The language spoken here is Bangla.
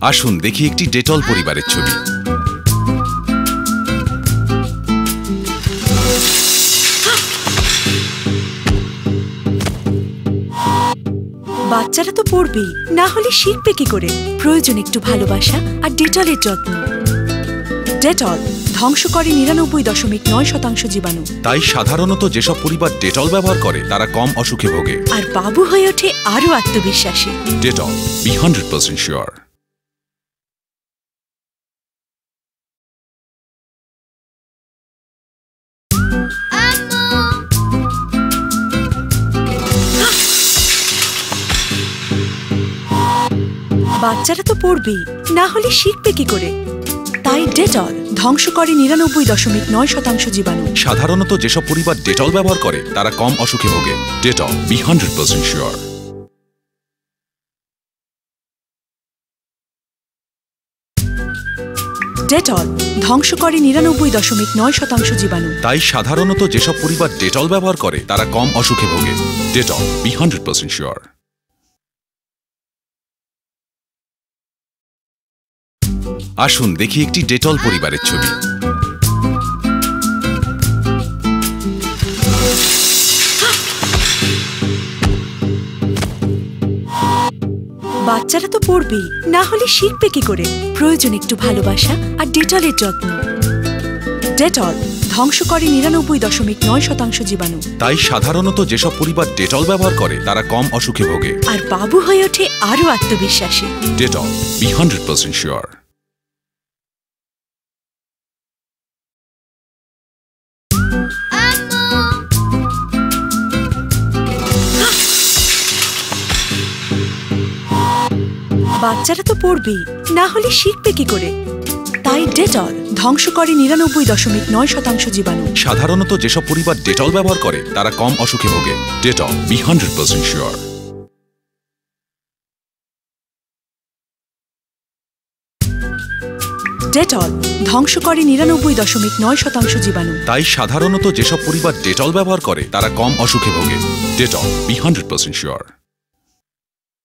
আসুন দেখি একটি ডেটল পরিবারের ছবি। বাচ্চারা তো পড়বেই, না হলে শিখবে কি করে? প্রয়োজন একটু ভালোবাসা আর ডেটলের যত্ন। ডেটল ধ্বংস করে 99.9% জীবাণু। তাই সাধারণত যেসব পরিবার ডেটল ব্যবহার করে তারা কম অসুখে ভোগে আর বাবু হয়ে ওঠে আরো আত্মবিশ্বাসী। Dettol, be 100% sure. বাচ্চারা তো পড়বেই, না হলে শিখবে কি করে? তাই ডেটল ধ্বংস করে 99.9% জীবাণু। সাধারণত যেসব পরিবার ডেটল ব্যবহার করে তারা কম অসুখে ভোগে ডেটল, বি 100% শিওর। ডেটল ধ্বংস করে 99.9% জীবাণু। তাই সাধারণত যেসব পরিবার ডেটল ব্যবহার করে তারা কম অসুখে ভোগে ডেটল, বি 100% শিওর। আসুন দেখি একটি ডেটল পরিবারের ছবি। বাচ্চারা তো পড়বেই, না হলে শিখবে কি করে? প্রয়োজন একটু ভালোবাসা আর ডেটলের যত্ন। ডেটল ধ্বংস করে 99.9% জীবাণু। তাই সাধারণত যেসব পরিবার ডেটল ব্যবহার করে তারা কম অসুখে ভোগে আর বাবু হয়ে ওঠে আরো আত্মবিশ্বাসী। Dettol, be 100% sure. বাচ্চারা তো পড়বেই, না হলে শিখবে কি করে? তাই ডেটল ধ্বংস করে 99.9% জীবাণু। সাধারণত যেসব পরিবার ডেটল ব্যবহার করে তারা কম অসুখে ভোগে ডেটল, বি 100% শিওর। ডেটল ধ্বংস করে 99.9% জীবাণু। তাই সাধারণত যেসব পরিবার ডেটল ব্যবহার করে তারা কম অসুখে ভোগে ডেটল, বি 100% শিওর।